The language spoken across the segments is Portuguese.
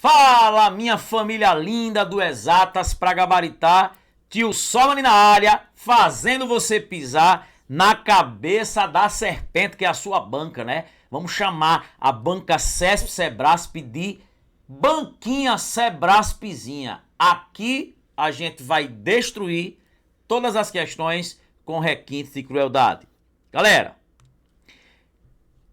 Fala, minha família linda do Exatas pra gabaritar, tio Solani na área, fazendo você pisar na cabeça da serpente que é a sua banca, né? Vamos chamar a banca Cesp Sebrasp de Banquinha Sebraspzinha. Aqui a gente vai destruir todas as questões com requintes de crueldade. Galera,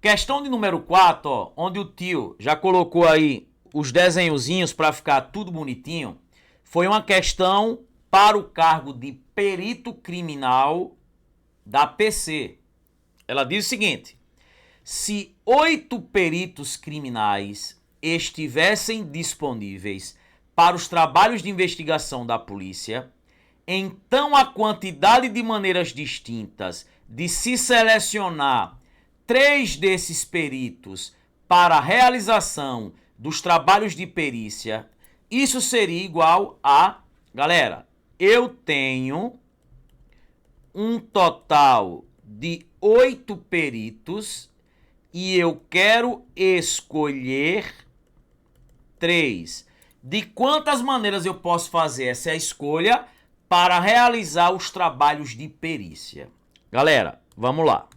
questão de número 4, ó, onde o tio já colocou aí os desenhozinhos para ficar tudo bonitinho, foi uma questão para o cargo de perito criminal da PC. Ela diz o seguinte: se 8 peritos criminais estivessem disponíveis para os trabalhos de investigação da polícia, então a quantidade de maneiras distintas de se selecionar 3 desses peritos para a realização dos trabalhos de perícia, isso seria igual a... Galera, eu tenho um total de 8 peritos e eu quero escolher 3. De quantas maneiras eu posso fazer essa escolha para realizar os trabalhos de perícia? Galera, vamos lá.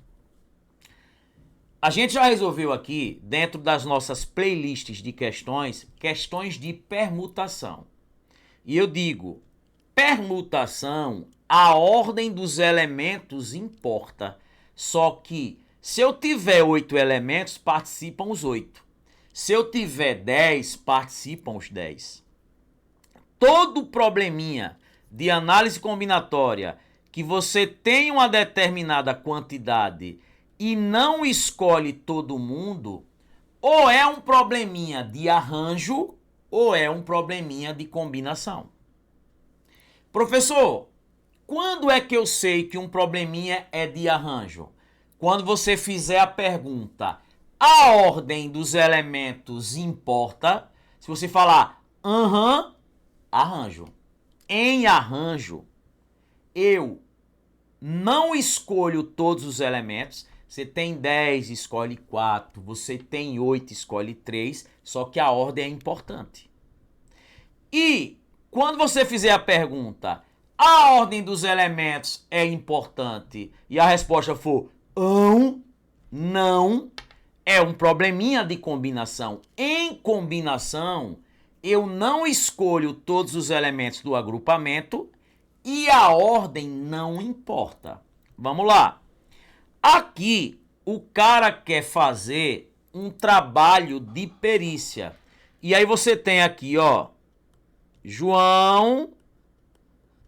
A gente já resolveu aqui, dentro das nossas playlists de questões de permutação. E eu digo, permutação, a ordem dos elementos importa. Só que, se eu tiver 8 elementos, participam os 8. Se eu tiver 10, participam os 10. Todo probleminha de análise combinatória que você tem uma determinada quantidade e não escolhe todo mundo, ou é um probleminha de arranjo, ou é um probleminha de combinação. Professor, quando é que eu sei que um probleminha é de arranjo? Quando você fizer a pergunta, a ordem dos elementos importa? Se você falar, arranjo. Em arranjo, eu não escolho todos os elementos. Você tem 10, escolhe 4. Você tem 8, escolhe 3. Só que a ordem é importante. E quando você fizer a pergunta, a ordem dos elementos é importante, e a resposta for não, é um probleminha de combinação. Em combinação, eu não escolho todos os elementos do agrupamento e a ordem não importa. Vamos lá. Aqui, o cara quer fazer um trabalho de perícia. E aí você tem aqui, ó, João,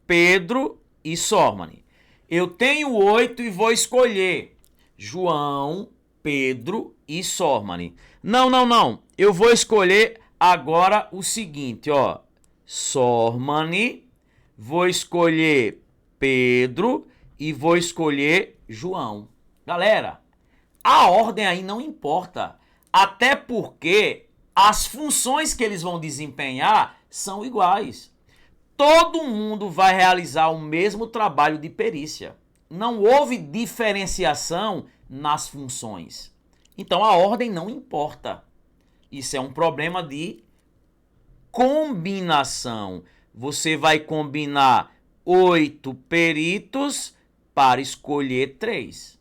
Pedro e Sormani. Eu tenho 8 e vou escolher João, Pedro e Sormani. Não. Eu vou escolher agora o seguinte, ó. Sormani, vou escolher Pedro e vou escolher João. Galera, a ordem aí não importa. Até porque as funções que eles vão desempenhar são iguais. Todo mundo vai realizar o mesmo trabalho de perícia. Não houve diferenciação nas funções. Então a ordem não importa. Isso é um problema de combinação. Você vai combinar 8 peritos para escolher 3.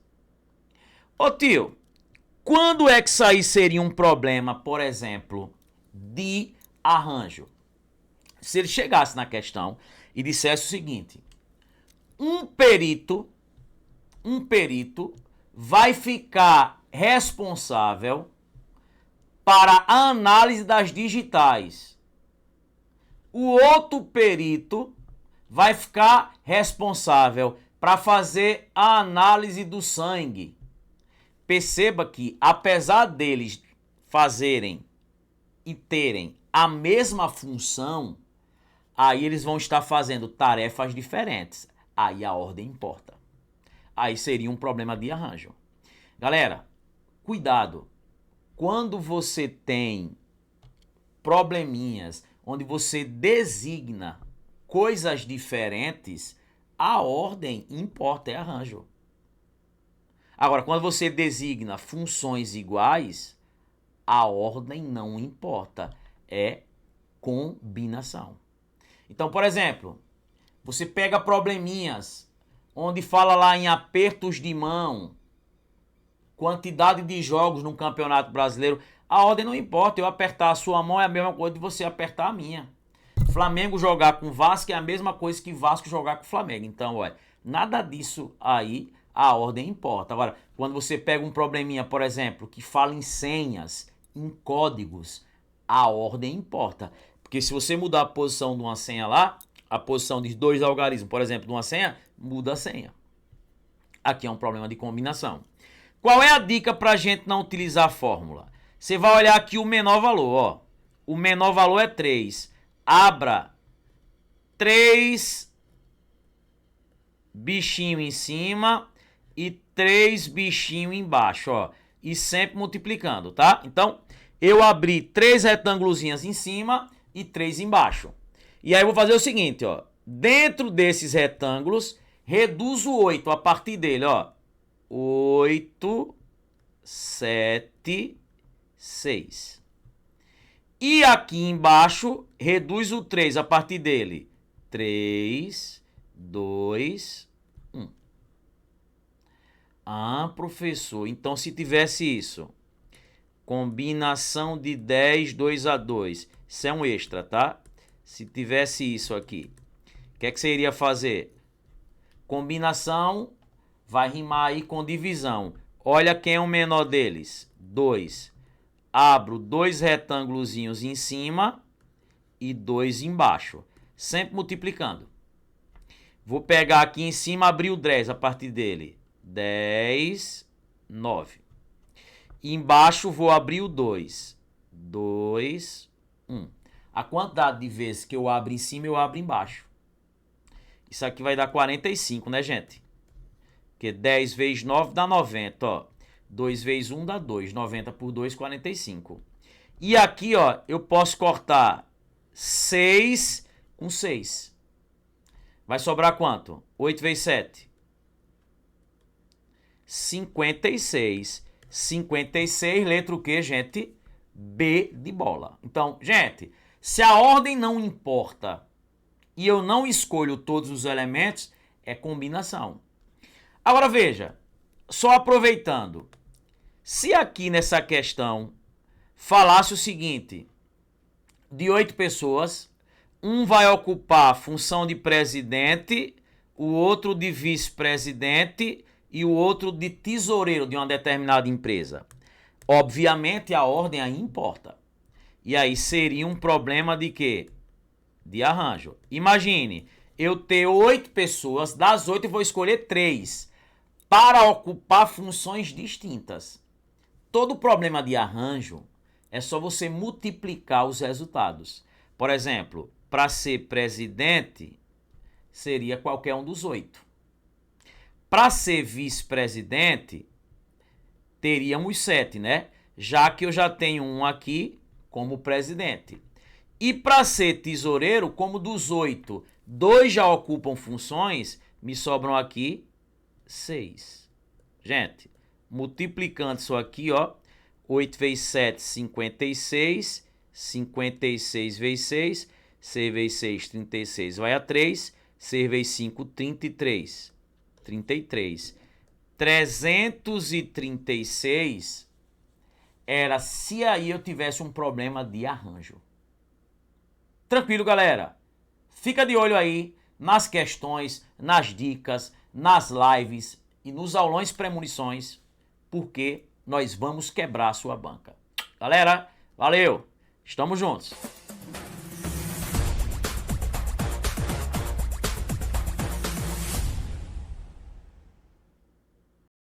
Ô tio, quando é que isso aí seria um problema, por exemplo, de arranjo? Se ele chegasse na questão e dissesse o seguinte: um perito vai ficar responsável para a análise das digitais. O outro perito vai ficar responsável para fazer a análise do sangue. Perceba que, apesar deles fazerem e terem a mesma função, aí eles vão estar fazendo tarefas diferentes. Aí a ordem importa. Aí seria um problema de arranjo. Galera, cuidado. Quando você tem probleminhas onde você designa coisas diferentes, a ordem importa, é arranjo. Agora, quando você designa funções iguais, a ordem não importa, é combinação. Então, por exemplo, você pega probleminhas onde fala lá em apertos de mão, quantidade de jogos no Campeonato Brasileiro. A ordem não importa, eu apertar a sua mão é a mesma coisa de você apertar a minha. Flamengo jogar com Vasco é a mesma coisa que Vasco jogar com Flamengo. Então, olha, nada disso aí, a ordem importa. Agora, quando você pega um probleminha, por exemplo, que fala em senhas, em códigos, a ordem importa. Porque se você mudar a posição de uma senha lá, a posição de 2 algarismos, por exemplo, de uma senha, muda a senha. Aqui é um problema de combinação. Qual é a dica para a gente não utilizar a fórmula? Você vai olhar aqui o menor valor, ó. O menor valor é 3. Abra 3 bichinhos em cima e 3 bichinhos embaixo, ó. E sempre multiplicando, tá? Então, eu abri 3 retângulozinhos em cima e 3 embaixo. E aí eu vou fazer o seguinte, ó. Dentro desses retângulos, reduzo 8 a partir dele, ó. 8, 7, 6. E aqui embaixo, reduz o 3 a partir dele. 3, 2, 1. Ah, professor, então se tivesse isso, combinação de 10, 2 a 2. Isso é um extra, tá? Se tivesse isso aqui, o que é que você iria fazer? Combinação vai rimar aí com divisão. Olha quem é o menor deles. 2. Abro 2 retângulozinhos em cima e 2 embaixo. Sempre multiplicando. Vou pegar aqui em cima, abrir o 10 a partir dele. 10, 9. E embaixo vou abrir o 2. 2, 1. A quantidade de vezes que eu abro em cima, eu abro embaixo. Isso aqui vai dar 45, né, gente? Porque 10 vezes 9 dá 90, ó. 2 vezes 1 dá 2. 90 por 2, 45. E aqui, ó, eu posso cortar 6 com 6. Vai sobrar quanto? 8 vezes 7. 56. 56, letra o quê, gente? B de bola. Então, gente, se a ordem não importa e eu não escolho todos os elementos, é combinação. Agora veja, só aproveitando, se aqui nessa questão falasse o seguinte, de 8 pessoas, um vai ocupar a função de presidente, o outro de vice-presidente e o outro de tesoureiro de uma determinada empresa. Obviamente a ordem aí importa. E aí seria um problema de quê? De arranjo. Imagine, eu ter 8 pessoas, das 8 eu vou escolher 3 para ocupar funções distintas. Todo problema de arranjo é só você multiplicar os resultados. Por exemplo, para ser presidente, seria qualquer um dos 8. Para ser vice-presidente, teríamos 7, né? Já que eu já tenho um aqui como presidente. E para ser tesoureiro, como dos 8, 2 já ocupam funções, me sobram aqui 6. Gente, multiplicando isso aqui, ó, 8 vezes 7, 56, 56 vezes 6, 6 vezes 6, 36, vai a 3, 6 vezes 5, 33, 33. 336 era se aí eu tivesse um problema de arranjo. Tranquilo, galera? Fica de olho aí nas questões, nas dicas, nas lives e nos aulões premonições, porque nós vamos quebrar a sua banca. Galera, valeu! Estamos juntos!